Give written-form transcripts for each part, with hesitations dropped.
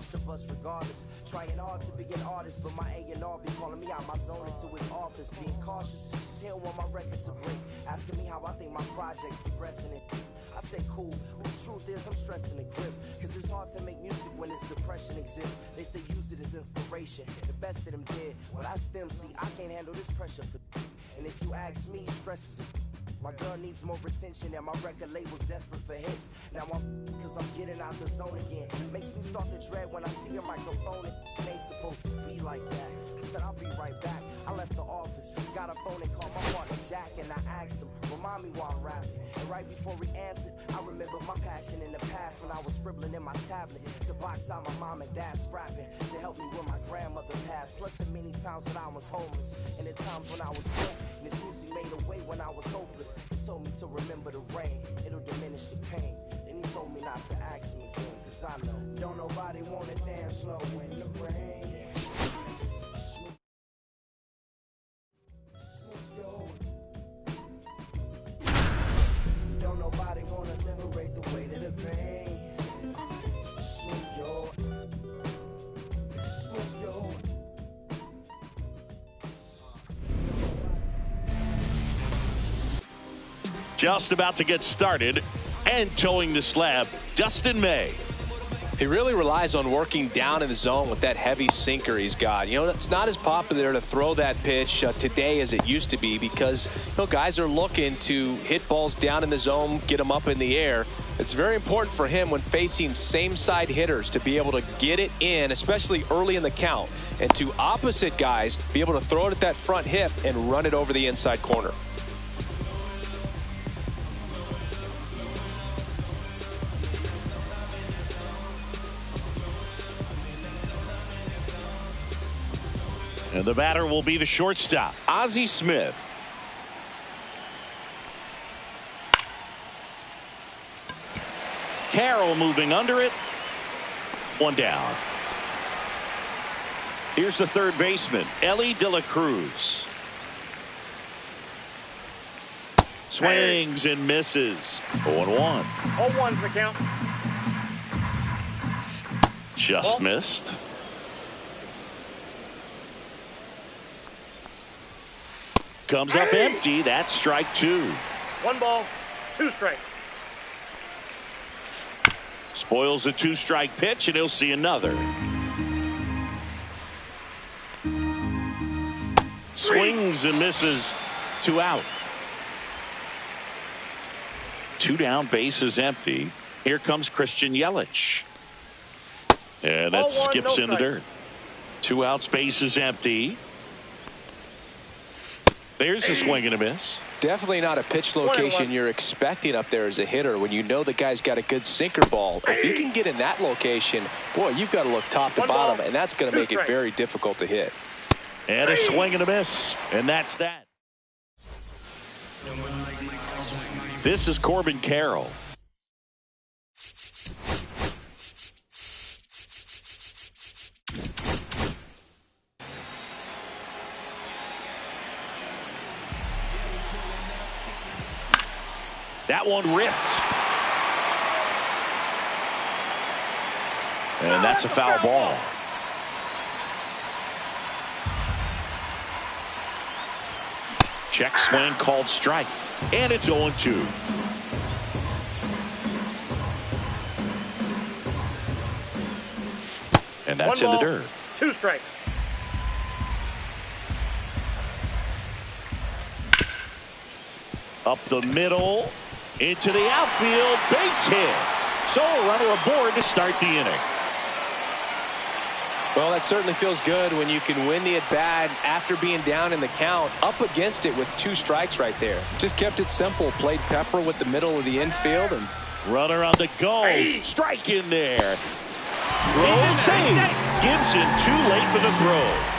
catch the bus regardless. Trying hard to be an artist, but my A&R be calling me out my zone into his office. Being cautious, cause he don't want my record to break. Asking me how I think my project's progressing it. I say cool, but the truth is I'm stressing the grip. Cause it's hard to make music when this depression exists. They say use it as inspiration. The best of them did, but I still see I can't handle this pressure for. And if you ask me, stress is a. My girl needs more attention and my record label's desperate for hits. Now cause I'm getting out the zone again. Makes me start to dread when I see a microphone. It ain't supposed to be like that. I said I'll be right back. I left the office, got a phone and called my partner Jack, and I asked him, remind me while I'm rapping. And right before he answered, I remembered my passion in the past when I was scribbling in my tablet to box out my mom and dad's scrapping to help me when my grandmother passed. Plus the many times when I was homeless and the times when I was broke. And this music made a way when I was hopeless. He told me to remember the rain, it'll diminish the pain. Then he told me not to ask him again, cause I know don't nobody wanna dance slow in the rain. Don't nobody wanna liberate the weight of the pain. Just about to get started and towing the slab, Dustin May. He really relies on working down in the zone with that heavy sinker he's got. You know, it's not as popular to throw that pitch today as it used to be because, you know, guys are looking to hit balls down in the zone, get them up in the air. It's very important for him when facing same side hitters to be able to get it in, especially early in the count, and to opposite guys be able to throw it at that front hip and run it over the inside corner. And the batter will be the shortstop, Ozzie Smith. Carroll moving under it. One down. Here's the third baseman, Elly De La Cruz. Swings and misses. 0-1. 0-1's the count. Just missed. Comes up empty. That's strike two. 1 ball, 2 strikes. Spoils the 2-strike pitch, and he'll see another. Swings and misses. 2 out. 2 down, bases empty. Here comes Christian Yelich. And that skips in the dirt. 2 outs, bases empty. There's a swing and a miss. Definitely not a pitch location you're expecting up there as a hitter when you know the guy's got a good sinker ball. If you can get in that location, boy, you've got to look top to bottom, and that's going to make it very difficult to hit. And a swing and a miss, and that's that. This is Corbin Carroll. That one ripped. And that's a foul ball. Check swing called strike. And it's 0-2. And that's in the dirt. 2 strikes. Up the middle. Into the outfield, base hit. So a runner aboard to start the inning. Well, that certainly feels good when you can win the at-bat after being down in the count, up against it with 2 strikes right there. Just kept it simple, played pepper with the middle of the infield. And runner on the go. Strike in there. Throw save. Gibson too late for the throw.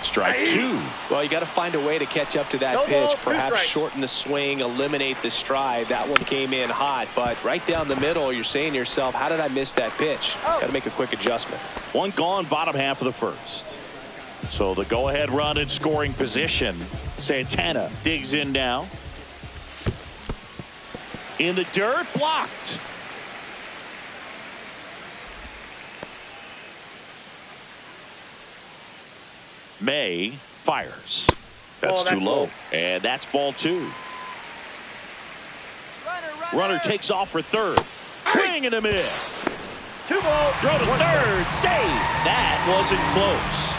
Strike 2. Well, you got to find a way to catch up to that pitch. Perhaps shorten the swing, eliminate the stride. That one came in hot, but right down the middle, you're saying to yourself, how did I miss that pitch? Got to make a quick adjustment. 1 gone, bottom half of the first. So the go-ahead run in scoring position. Santana digs in now. In the dirt, blocked. May fires. That's too low. And that's ball 2. Runner takes off for third. Swing and a miss. 2 balls. Throw to third. Save. That wasn't close.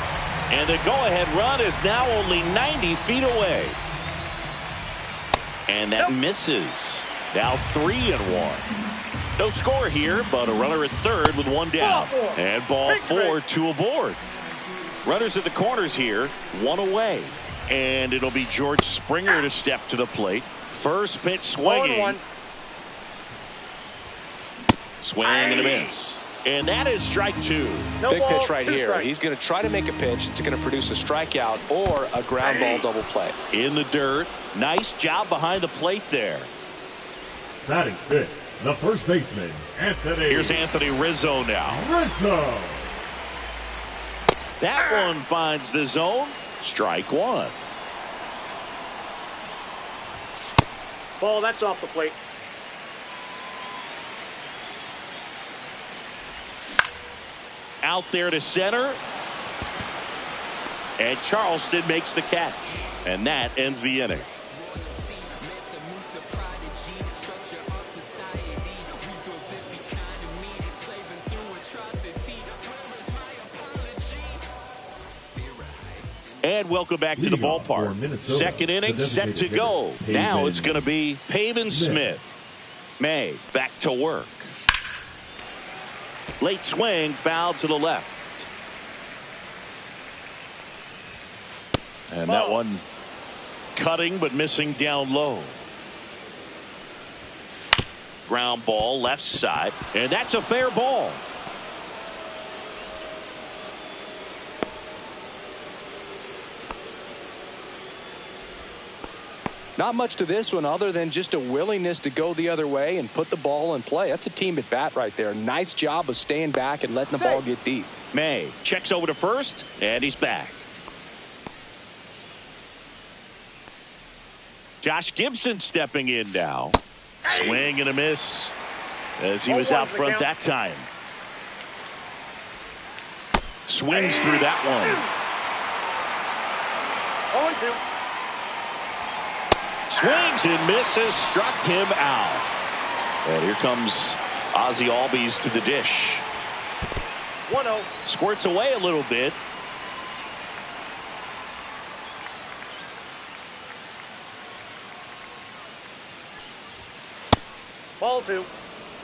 And the go-ahead run is now only 90 feet away. And that misses. Now 3-1. No score here, but a runner at third with 1 down. And ball 4, 2 aboard. Runners at the corners here, 1 away. And it'll be George Springer to step to the plate. First pitch swinging. Swing and a miss. And that is strike 2. Big pitch right here. He's going to try to make a pitch that's going to produce a strikeout or a ground ball double play. In the dirt. Nice job behind the plate there. Batting fifth, the first baseman, Anthony. Here's Anthony Rizzo now. Rizzo. That one finds the zone. Strike 1. Ball, that's off the plate. Out there to center. And Charleston makes the catch. And that ends the inning. And welcome back to the ballpark. Second inning set to go. Now it's going to be Pavin Smith. May back to work. Late swing, foul to the left. And that one cutting but missing down low. Ground ball left side. And that's a fair ball. Not much to this one other than just a willingness to go the other way and put the ball in play. That's a team at bat right there. Nice job of staying back and letting the ball get deep. May checks over to first, and he's back. Josh Gibson stepping in now. Swing and a miss as he was out front that time. Swings through that one. 0-2. Swings and misses, struck him out. And here comes Ozzie Albies to the dish. 1-0. Squirts away a little bit. Ball 2.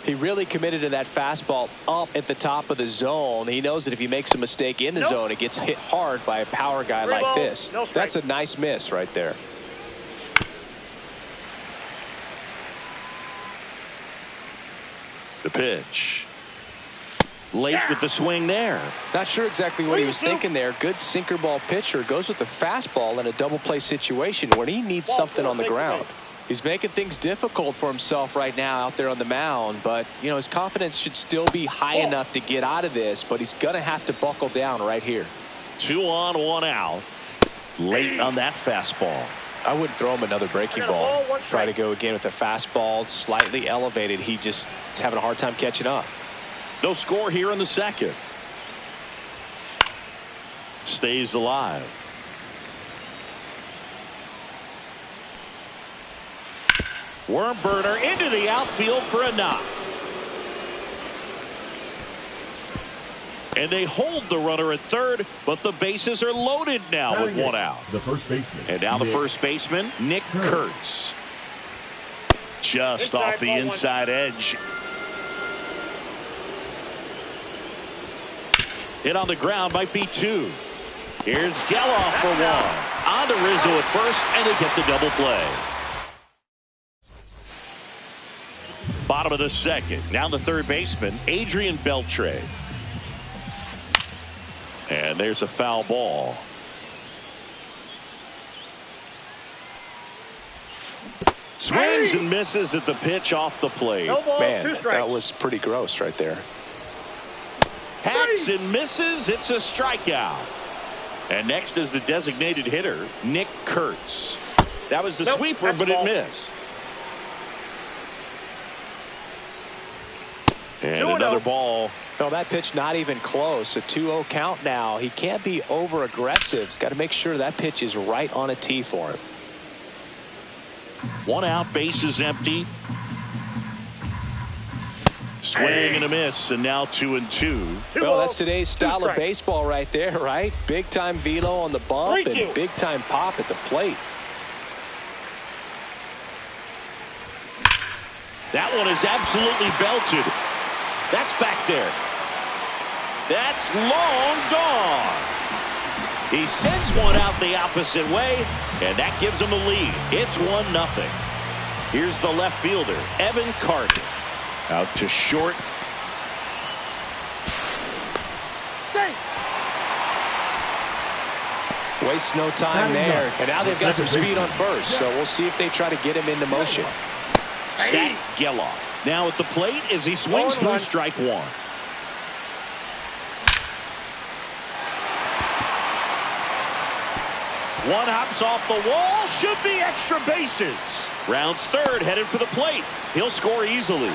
He really committed to that fastball up at the top of the zone. He knows that if he makes a mistake in the zone, it gets hit hard by a power guy like this. That's a nice miss right there. The pitch. Late with the swing there. Not sure exactly what he was thinking there. Good sinker ball pitcher goes with the fastball in a double play situation when he needs something on the ground. He's making things difficult for himself right now out there on the mound, but you know his confidence should still be high enough to get out of this, but he's gonna have to buckle down right here. 2 on, 1 out. Late on that fastball. I wouldn't throw him another breaking ball. Try to go again with the fastball slightly elevated. He just is having a hard time catching up. No score here in the second. Stays alive. Worm burner into the outfield for a knock. And they hold the runner at third, but the bases are loaded now with 1 out. The first baseman. And now the first baseman, Nick Kurtz. Just off the inside edge. Hit on the ground might be 2. Here's Geloff for 1. On to Rizzo at first, and they get the double play. Bottom of the second. Now the third baseman, Adrian Beltre. And there's a foul ball. Swings and misses at the pitch off the plate. No ball, Man, 2 strikes. that was pretty gross right there. Hacks and misses. It's a strikeout. And next is the designated hitter, Nick Kurtz. That was the sweeper, but it missed. And another ball. No, that pitch not even close. A 2-0 count now. He can't be over aggressive. He's got to make sure that pitch is right on a tee for him. 1 out, bases empty. Swing and a miss, and now 2-2. Well, that's today's style of baseball right there, right? Big time velo on the bump and big time pop at the plate. That one is absolutely belted. That's back there. That's long gone. He sends one out the opposite way, and that gives him the lead. It's 1-0. Here's the left fielder, Evan Carter. Out to short. Wastes no time there. And now they've got some speed on first, so we'll see if they try to get him into motion. Zach Geloff now at the plate as he swings through strike 1. One hops off the wall, should be extra bases. Rounds third, headed for the plate. He'll score easily.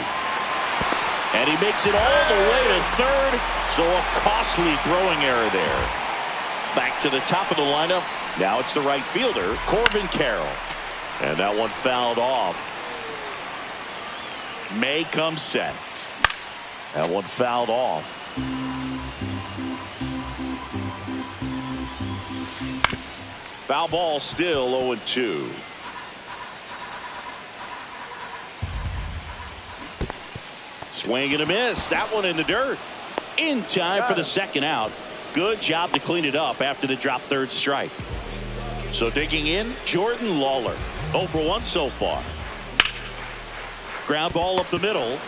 And he makes it all the way to third, so a costly throwing error there. Back to the top of the lineup. Now it's the right fielder, Corbin Carroll. And that one fouled off. May comes set. That one fouled off. Foul ball, still 0-2. Swing and a miss. That one in the dirt. In time for the second out. Good job to clean it up after the drop third strike. So digging in, Jordan Lawler. 0 for 1 so far. Ground ball up the middle.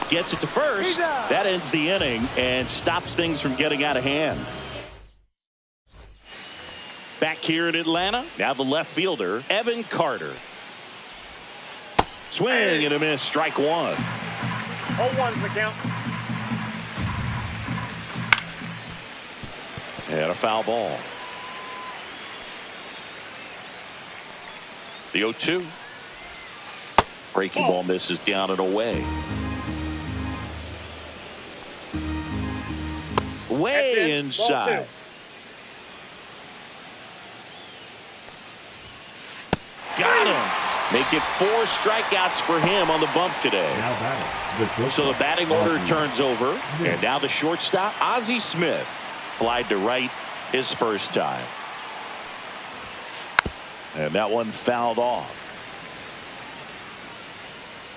Gets it to first. That ends the inning and stops things from getting out of hand. Back here in Atlanta, now the left fielder, Evan Carter. Swing and a miss, strike 1. 0-1's the count. And a foul ball. The 0-2. Breaking ball misses down and away. Way inside. Got him. Make it 4 strikeouts for him on the bump today. So the batting order turns over. And now the shortstop, Ozzie Smith, flied to right his first time. And that one fouled off.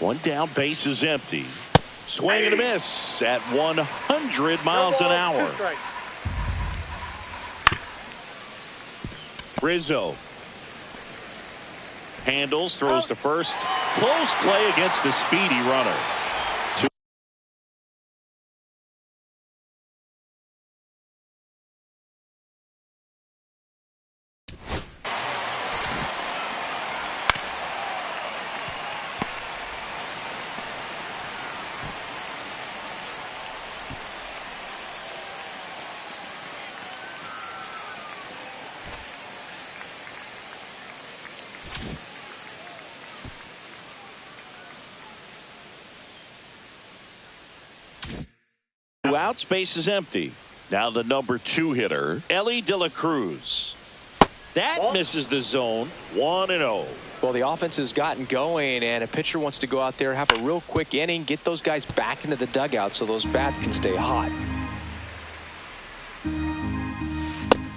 1 down, base is empty. Swing and a miss at 100 miles an hour. Rizzo handles, throws to first. Close play against the speedy runner. Out, space is empty. Now the number 2 hitter, Elly De La Cruz. That misses the zone. 1-0. Well, the offense has gotten going, and a pitcher wants to go out there, have a real quick inning, get those guys back into the dugout so those bats can stay hot.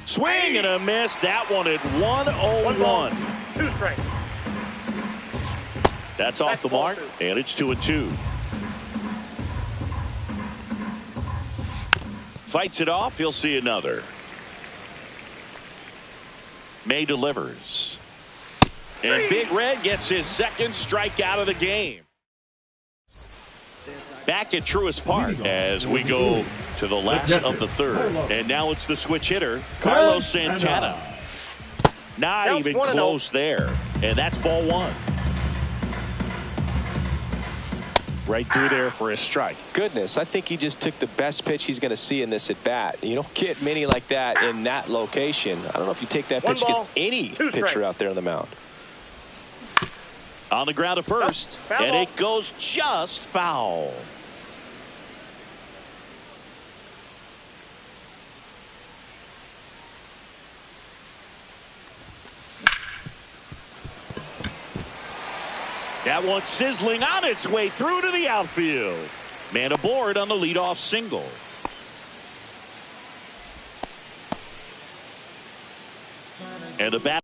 Swing and a miss. That one at 1-0-1. 2 strikes. That's off the mark, and it's 2-2. Fights it off. He'll see another. May delivers. And Big Red gets his second strikeout of the game. Back at Truist Park as we go to the last of the third. And now it's the switch hitter, Carlos Santana. Not even close there. And that's ball 1. Right through there for a strike. Goodness, I think he just took the best pitch he's going to see in this at bat. You don't get many like that in that location. I don't know if you take that pitch against any pitcher out there on the mound. On the ground to first. Foul And ball. it goes just foul. That one sizzling on its way through to the outfield. Man aboard on the leadoff single. And the bat.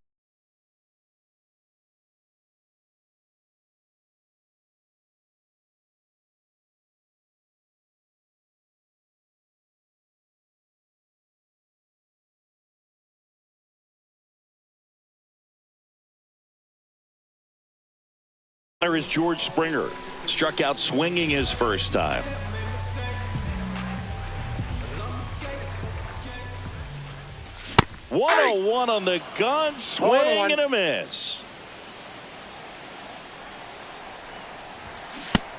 There is George Springer. Struck out swinging his first time. Hey. 1-0-1 on the gun. Swing and a miss.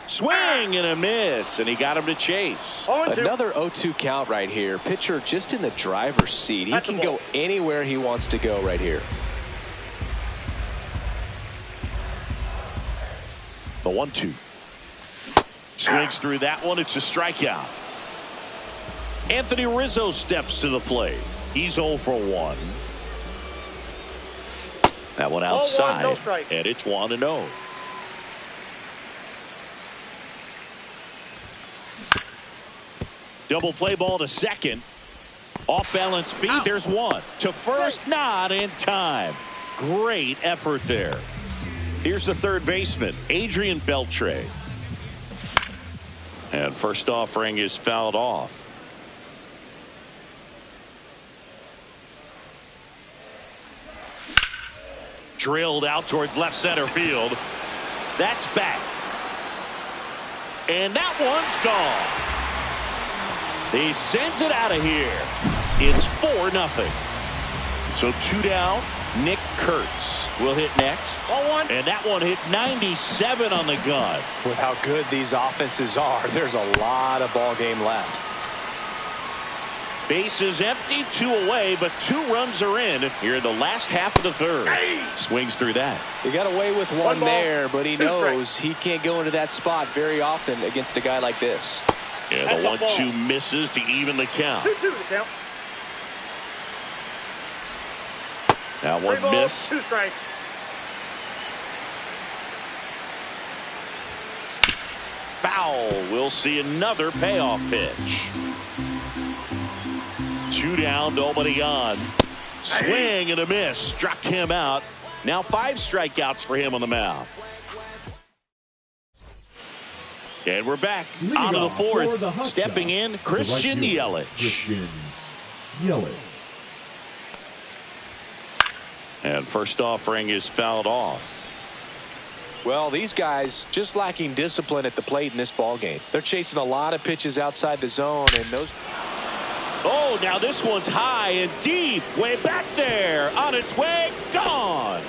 Swing and a miss, and he got him to chase. Another 0-2 count right here. Pitcher just in the driver's seat. He can go anywhere he wants to go right here. The 1-2. Swings through that one. It's a strikeout. Anthony Rizzo steps to the plate. He's 0 for 1. That one outside. 0-1, no strike. And it's 1-0. Double play ball to second. Off balance feed. There's one. To first, not in time. Great effort there. Here's the third baseman, Adrian Beltre. And first offering is fouled off. Drilled out towards left center field. That's back. And that one's gone. He sends it out of here. It's 4-0. So 2 down. Nick Kurtz will hit next. 0-1. And that one hit 97 on the gun. With how good these offenses are, there's a lot of ball game left. Bases empty, 2 away, but 2 runs are in here in the last half of the third. Swings through that. He got away with one ball, there, but he 2 knows strikes. he can't go into that spot very often against a guy like this. And That's the a ball. 1-2 misses to even the count. 2-2 the count. That 3 one balls, missed. 2 strikes. Foul. We'll see another payoff pitch. 2 down, nobody on. Swing and a miss. Struck him out. Now 5 strikeouts for him on the mound. And we're back. On to the fourth. Stepping in, Christian Yelich. Christian Yelich. And first offering is fouled off. Well, these guys just lacking discipline at the plate in this ball game. They're chasing a lot of pitches outside the zone, and those. Oh, now this one's high and deep. Way back there. On its way. Gone.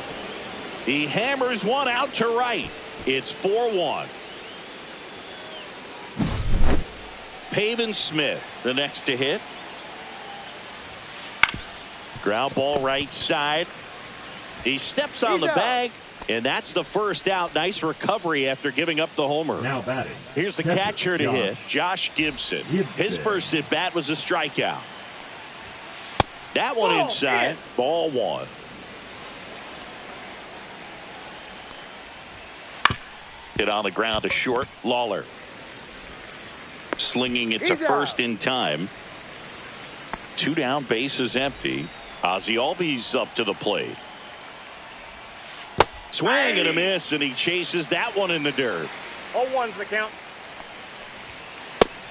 He hammers one out to right. It's 4-1. Pavin Smith, the next to hit. Ground ball right side. He steps on the bag, and that's the first out. Nice recovery after giving up the homer. Now batting. Here's the catcher to hit, Josh Gibson. His first at bat was a strikeout. That one inside, ball 1. Hit on the ground to short, Lawler. Slinging it to first in time. 2 down, bases empty. Ozzie Albies up to the plate. Swing and a miss, and he chases that one in the dirt. 0-1's the count.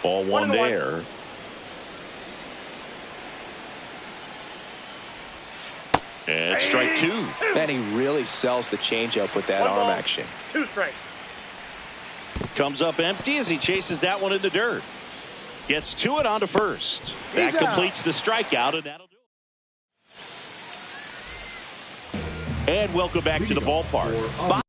Ball 1 there. And strike 2. Man, he really sells the changeup with that 1 arm ball, action. 2 strikes. Comes up empty as he chases that one in the dirt. Gets to it onto first. That completes the strikeout, and that'll do it. And welcome back to the ballpark.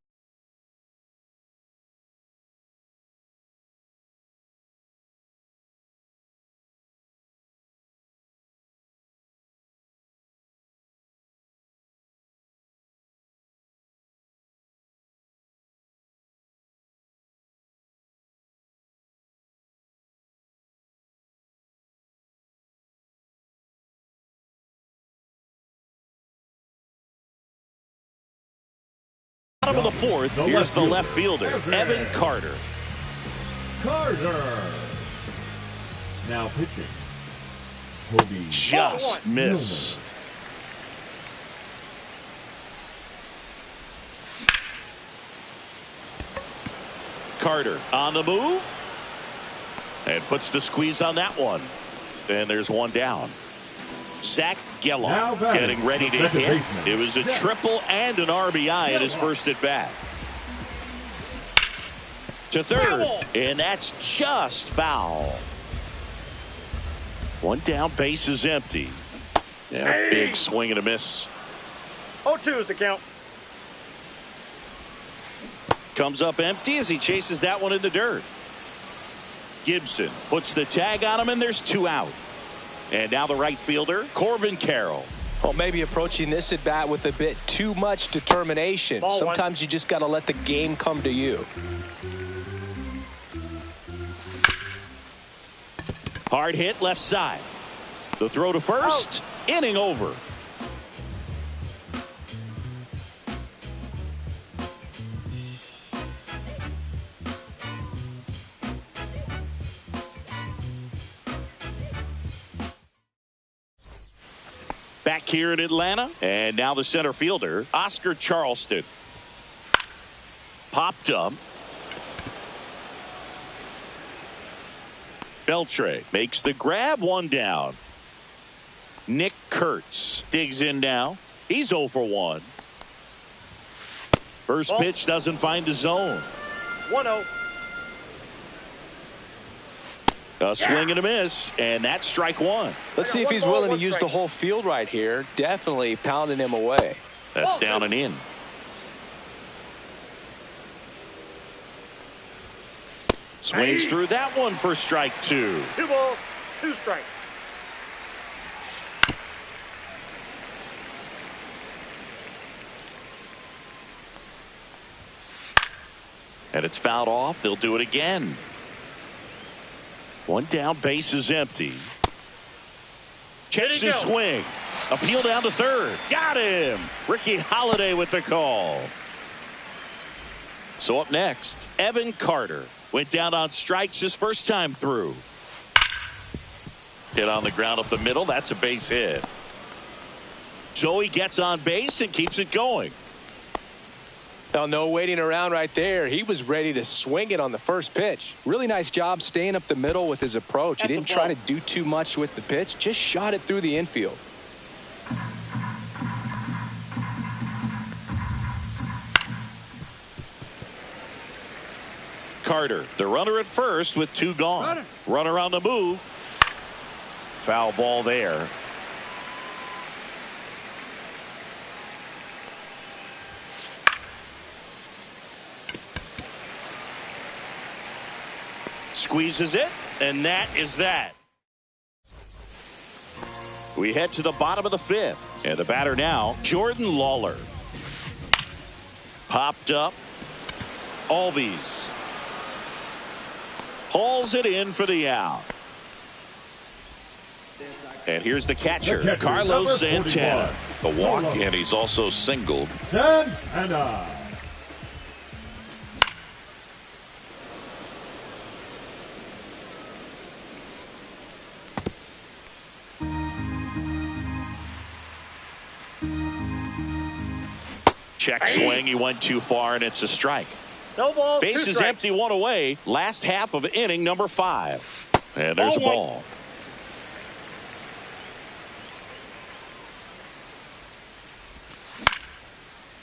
bottom of the fourth, here's the left fielder, Evan Carter. Carter. Now pitching. Toby Just missed. Carter on the move. And puts the squeeze on that one. And there's one down. Zach Gelof getting ready to hit. It was a triple and an RBI in his first at bat. To third, and that's just foul. One down, base is empty. Yeah, big swing and a miss. 0-2 is the count. Comes up empty as he chases that one in the dirt. Gibson puts the tag on him, and there's two out. And now the right fielder, Corbin Carroll. Well, maybe approaching this at bat with a bit too much determination. Sometimes you just got to let the game come to you. Hard hit left side. The throw to first. Inning over. Back here in Atlanta, and now the center fielder, Oscar Charleston. Popped up. Beltre makes the grab, one down. Nick Kurtz digs in now. He's 0 for 1. First pitch doesn't find the zone. 1-0. A swing and a miss, and that's strike one. Let's see if he's willing to use the whole field right here. Definitely pounding him away. That's down and in. Swings through that one for strike 2. 2 balls, 2 strikes. And it's fouled off. They'll do it again. One down, base is empty. Checks his swing. Appeal down to third. Got him. Ricky Holiday with the call. So up next, Evan Carter. Went down on strikes his first time through. Hit on the ground up the middle. That's a base hit. Joey gets on base and keeps it going. Now, no waiting around right there. He was ready to swing it on the first pitch. Really nice job staying up the middle with his approach. He didn't try to do too much with the pitch. Just shot it through the infield. Carter, the runner at first with 2 gone. Runner on the move. Foul ball there. Squeezes it, and that is that. We head to the bottom of the 5th, and the batter now, Jordan Lawler. Popped up. Albies hauls it in for the out. And here's the catcher, Carlos Santana. A walk, and he's also singled. Santana. Check swing. He went too far, and it's a strike. No ball. Base is empty, 1 away. Last half of inning number 5. And there's a ball.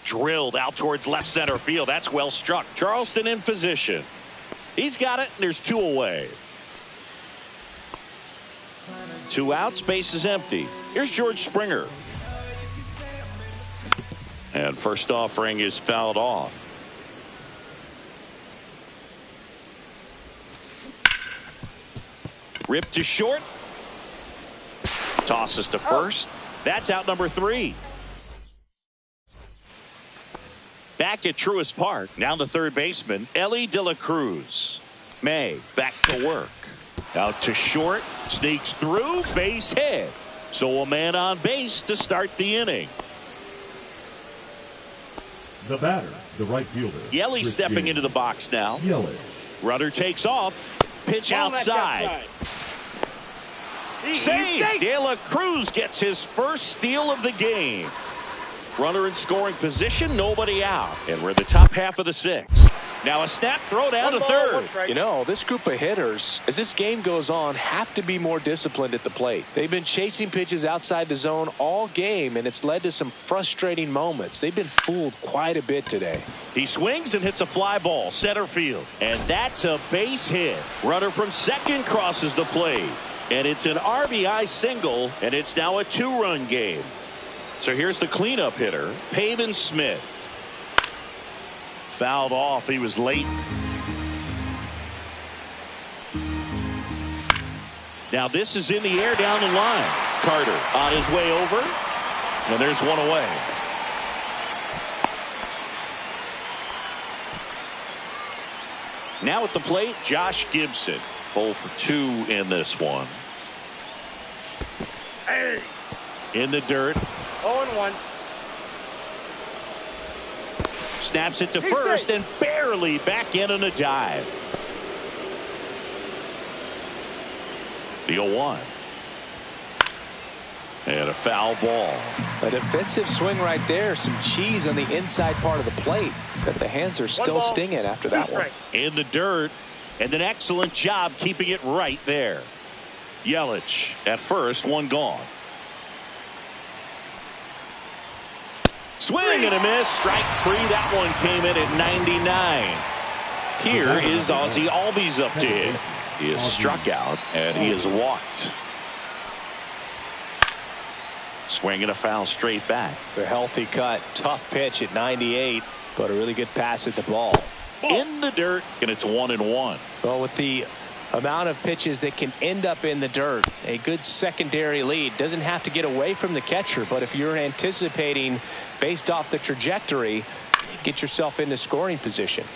Drilled out towards left center field. That's well struck. Charleston in position. He's got it, and there's 2 away. 2 outs, base is empty. Here's George Springer. And first offering is fouled off. Ripped to short. Tosses to first. That's out number 3. Back at Truist Park. Now the third baseman, Elly De La Cruz. May back to work. Out to short. Sneaks through. Base hit. So a man on base to start the inning. The batter, the right fielder. Yelly Chris stepping James. into the box now. Yelich. Runner takes off. Pitch outside. Save! De La Cruz gets his first steal of the game. Runner in scoring position, nobody out. And we're in the top half of the sixth. Now a snap throw down to third. You know, this group of hitters, as this game goes on, have to be more disciplined at the plate. They've been chasing pitches outside the zone all game, and it's led to some frustrating moments. They've been fooled quite a bit today. He swings and hits a fly ball center field. And that's a base hit. Runner from second crosses the plate. And it's an RBI single, and it's now a 2-run game. So here's the cleanup hitter, Pavin Smith. Fouled off. He was late. Now this is in the air down the line. Carter on his way over. And there's one away. Now at the plate, Josh Gibson. 0 for 2 in this one. Hey. In the dirt. 0-1. Snaps it to first and barely back in on a dive. The 0-1. And a foul ball. A defensive swing right there. Some cheese on the inside part of the plate. But the hands are still stinging after that one. In the dirt. And an excellent job keeping it right there. Yelich at first, one gone. Swing and a miss. Strike 3. That one came in at 99. Here is Ozzie Albies up to hit. He is struck out and he is walked. Swing and a foul straight back. A healthy cut. Tough pitch at 98. But a really good pass at the ball. In the dirt, and it's 1-1. Well, with the amount of pitches that can end up in the dirt, a good secondary lead. Doesn't have to get away from the catcher, but if you're anticipating based off the trajectory, get yourself into scoring position.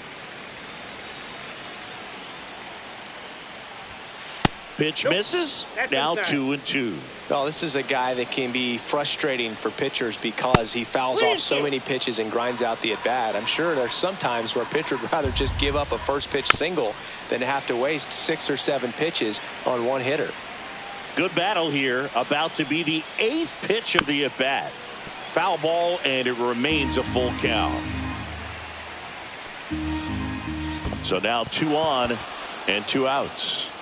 Pitch misses. Now 2-2. Well, this is a guy that can be frustrating for pitchers because he fouls off so many pitches and grinds out the at-bat. I'm sure there's some times where a pitcher would rather just give up a first pitch single than have to waste 6 or 7 pitches on one hitter. Good battle here. About to be the 8th pitch of the at-bat. Foul ball, and it remains a full count. So now 2 on and 2 outs.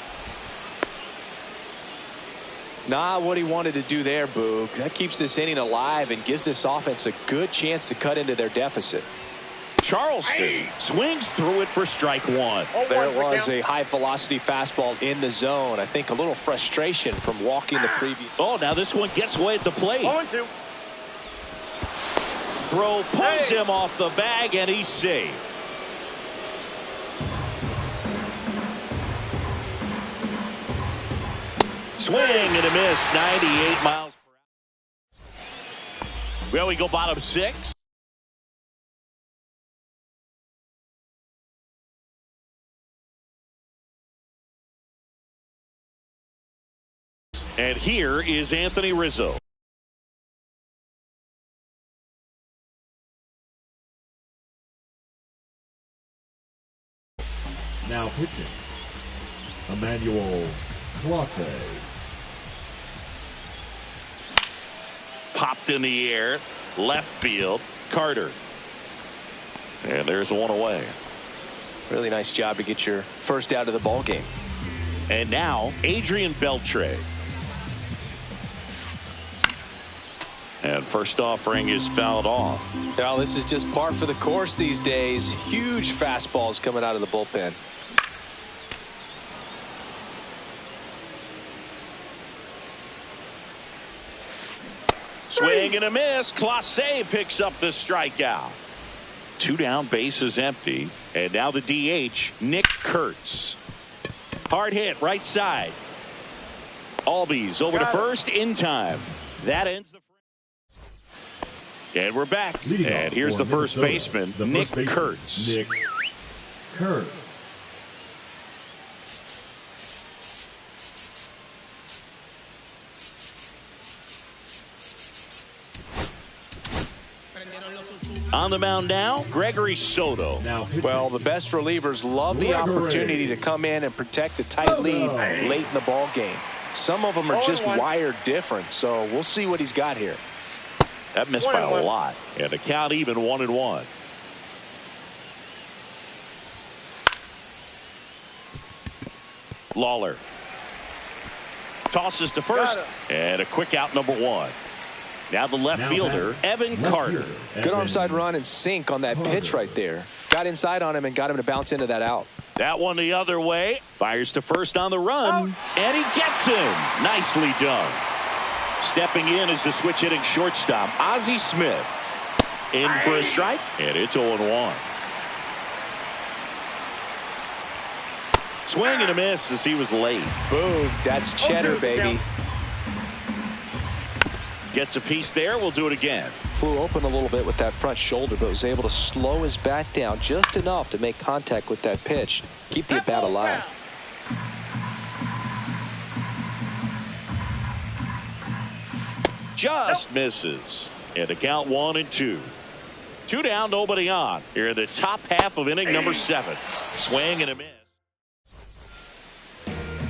Not what he wanted to do there, Boog. That keeps this inning alive and gives this offense a good chance to cut into their deficit. Charleston swings through it for strike 1. There was a high velocity fastball in the zone. I think a little frustration from walking the previous. Oh, now this one gets away at the plate. 0-2. Throw pulls him off the bag, and he's safe. Swing and a miss. 98 miles per hour. Well, we go bottom 6. And here is Anthony Rizzo. Now pitching, Emmanuel Clase. Popped in the air, left field, Carter. And there's one away. Really nice job to get your first out of the ball game. And now Adrian Beltre. And first offering is fouled off. Now this is just par for the course these days. Huge fastballs coming out of the bullpen. Swing and a miss. Clase picks up the strikeout. 2 down, bases empty. And now the DH, Nick Kurtz. Hard hit, right side. Albies over to first in time. That ends the frame. And we're back. And here's the first baseman, Nick Kurtz. Nick Kurtz. Prendieron los Suzuki. On the mound now, Gregory Soto. Well, the best relievers love the opportunity to come in and protect a tight lead late in the ball game. Some of them are just wired different, so we'll see what he's got here. That missed by a lot. And the count even 1-1. Lawler tosses to first, and a quick out, number 1. Now the left fielder, Evan Carter. Good arm side run and sink on that pitch right there. Got inside on him and got him to bounce into that out. That one the other way. Fires to first on the run, and he gets him. Nicely done. Stepping in is the switch hitting shortstop, Ozzie Smith. In for a strike, and it's 0-1. Swing and a miss as he was late. Boom, that's cheddar, baby. Gets a piece there. We'll do it again. Flew open a little bit with that front shoulder, but was able to slow his bat down just enough to make contact with that pitch. Keep the at-bat alive. Just misses. And the count 1-2. 2 down, nobody on. Here in the top half of inning number 7. Swing and a miss.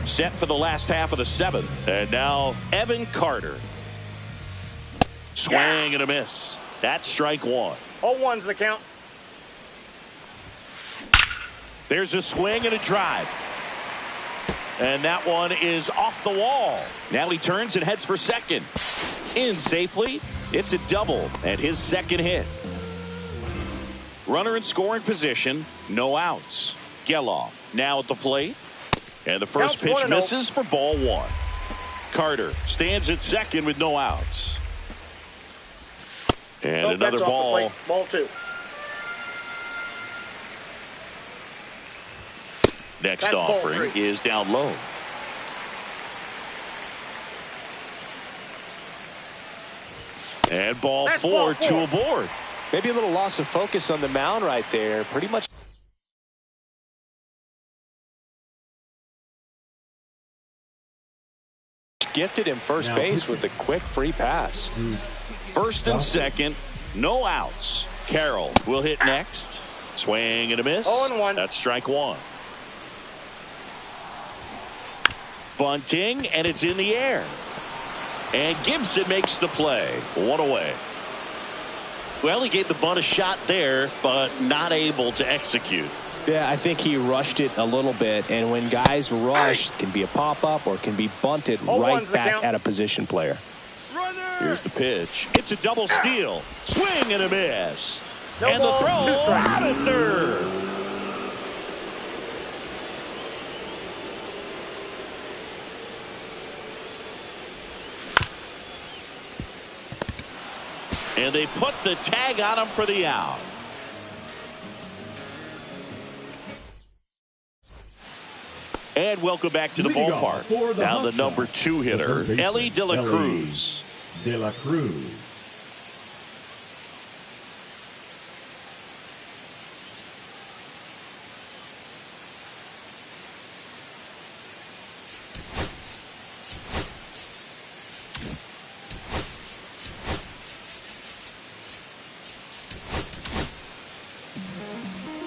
Set for the last half of the 7th. And now Evan Carter. Swing and a miss. That's strike 1. 0-1's the count. There's a swing and a drive. And that one is off the wall. Now he turns and heads for second. In safely. It's a double and his second hit. Runner in scoring position. No outs. Geloff now at the plate. And the first pitch misses for ball 1. Carter stands at second with no outs. And another ball. Ball 2. Next offering is down low. And ball 4, 2 aboard. Maybe a little loss of focus on the mound right there. Pretty much. Gifted him first base with a quick free pass. First and second, no outs. Carroll will hit next. Swing and a miss. 0-1. That's strike 1. Bunting, and it's in the air. And Gibson makes the play. 1 away. Well, he gave the bunt a shot there, but not able to execute. Yeah, I think he rushed it a little bit, and when guys rush, it can be a pop-up or it can be bunted right back at a position player. Here's the pitch. It's a double steal. Swing and a miss. And the throw out at third. And they put the tag on him for the out. And welcome back to the ballpark. Now the number 2 hitter, Elly De La Cruz. De La Cruz.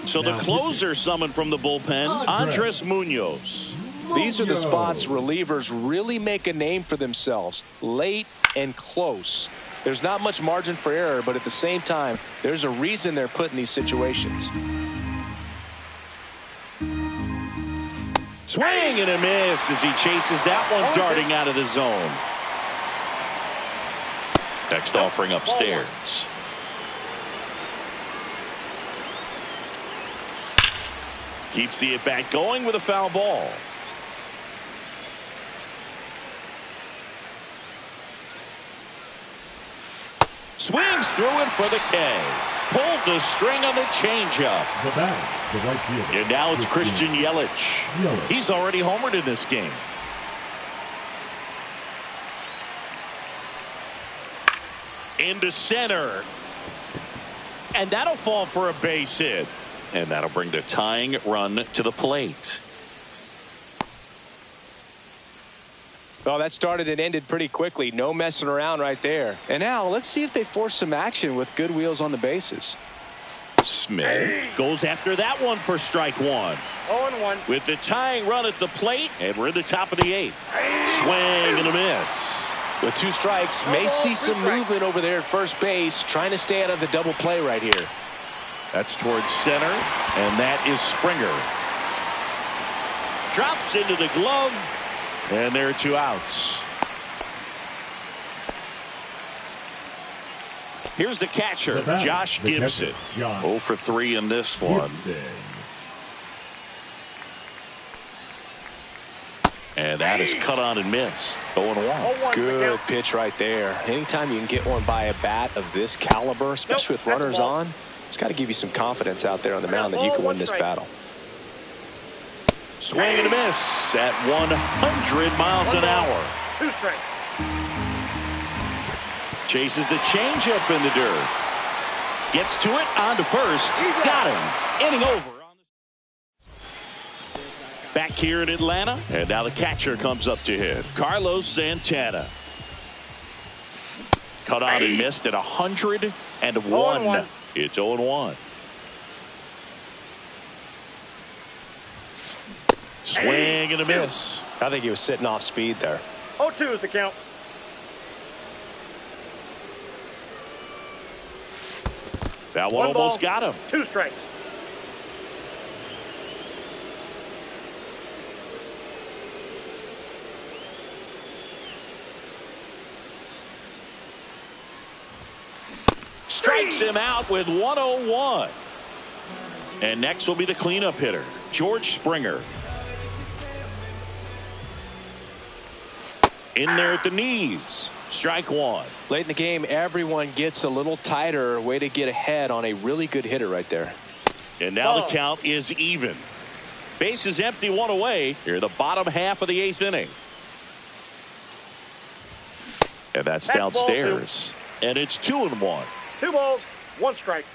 So the closer summoned from the bullpen, Andres Munoz. These are the spots relievers really make a name for themselves. Late and close. There's not much margin for error, but at the same time, there's a reason they're put in these situations. Swing and a miss as he chases that one darting out of the zone. Next offering upstairs. Keeps the at-bat going with a foul ball. Swings through it for the K. Pulled the string on the changeup. The batter, the right fielder. And now it's Christian Yelich. He's already homered in this game. Into center. And that'll fall for a base hit. And that'll bring the tying run to the plate. Well, that started and ended pretty quickly. No messing around right there. And now let's see if they force some action with good wheels on the bases. Smith goes after that one for strike one. 0-1. With the tying run at the plate, and we're in the top of the eighth. Swing and a miss. With 2 strikes, may see some movement over there at first base, trying to stay out of the double play right here. That's towards center, and that is Springer. Drops into the glove, and there are 2 outs. Here's the catcher, Josh Gibson. 0 for 3 in this one. And that is cut on and missed. 0-1. Good pitch right there. Anytime you can get one by a bat of this caliber, especially with runners on, it's got to give you some confidence out there on the mound that you can win this battle. Swing and a miss at 100 miles an hour. 2 strikes. Chases the changeup in the dirt. Gets to it, on to first. Got him. Inning over. Back here in Atlanta, and now the catcher comes up to hit. Carlos Santana. Cut on and missed at 101. 0-1. It's 0-1. Swing and a miss. I think he was sitting off speed there. 0-2 is the count. That one almost got him. 2 strikes. Strikes him out with 101. And next will be the cleanup hitter, George Springer. In there at the knees. Strike 1. Late in the game, everyone gets a little tighter. Way to get ahead on a really good hitter right there. And now the count is even. Base is empty, 1 away. Here in the bottom half of the 8th inning. And that's downstairs. And it's 2-1. 2 balls, 1 strike.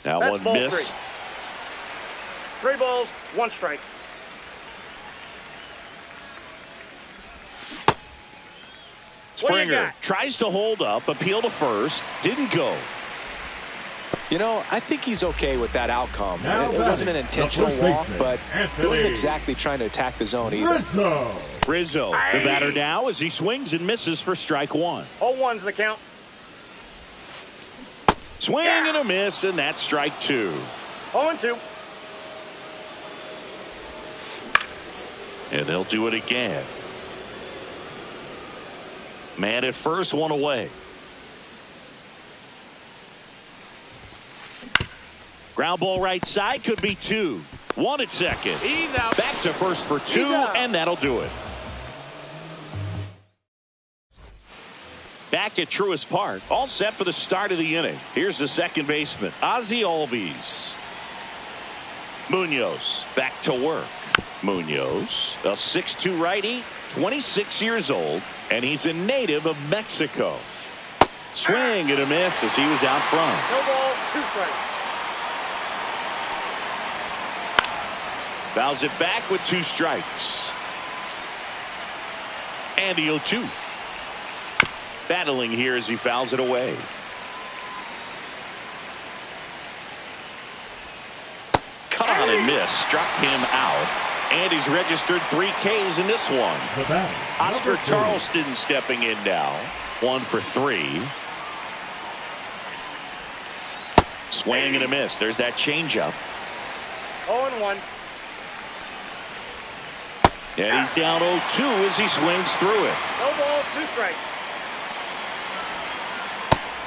That That's one ball missed. 3 balls, 1 strike. Springer tries to hold up, appeal to first, didn't go. You know, I think he's okay with that outcome. It wasn't an intentional walk, but he wasn't exactly trying to attack the zone either. Rizzo, the batter now as he swings and misses for strike 1. 0-1's the count. Swing and a miss, and that's strike 2. 0-2. And they'll do it again. Man at first, 1 away. Ground ball right side, could be 2. 1 at second. He's out. Back to first for 2, and that'll do it. Back at Truist Park, all set for the start of the inning. Here's the second baseman, Ozzie Albies. Munoz back to work. Munoz, a 6'2 righty, 26 years old, and he's a native of Mexico. Swing and a miss as he was out front. No ball, 2 strikes. Fouls it back with 2 strikes. And the 0-2. Battling here as he fouls it away. Cut on and miss. Struck him out. And he's registered 3 Ks in this one. Oscar Charleston stepping in now. 1 for 3. Swing and a miss. There's that changeup. 0-1. And he's down 0-2 as he swings through it. No ball, 2 strikes.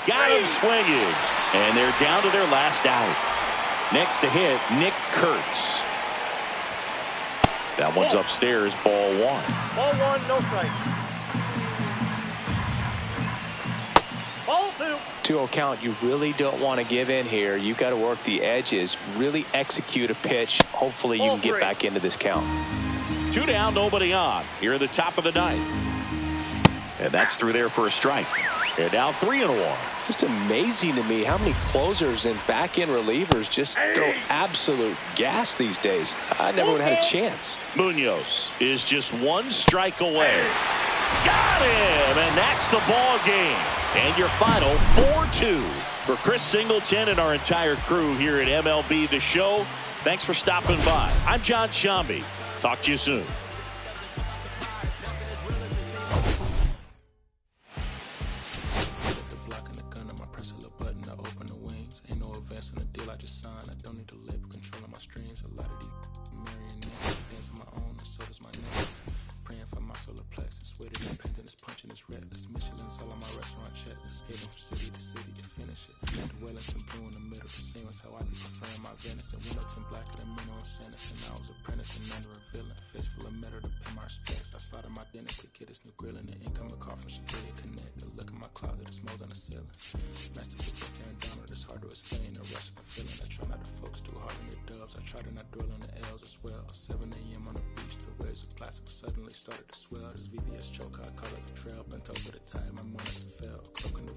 Got him swinging. And they're down to their last out. Next to hit, Nick Kurtz. That one's upstairs, ball 1. Ball 1, no strike. Ball 2. 2-0 count. You really don't want to give in here. You got to work the edges, really execute a pitch. Hopefully you can get back into this count. 2 down, nobody on. Here at the top of the 9th. And that's through there for a strike. And now 3-1. Just amazing to me how many closers and back-end relievers just throw absolute gas these days. I never would have had a chance. Munoz is just one strike away. Got him, and that's the ball game. And your final 4-2. For Chris Singleton and our entire crew here at MLB The Show, thanks for stopping by. I'm John Sciambi. Talk to you soon. Suddenly started to swell. This VVS choke, I call it a trail. Bent over the time, my mornings fell. Cloak in the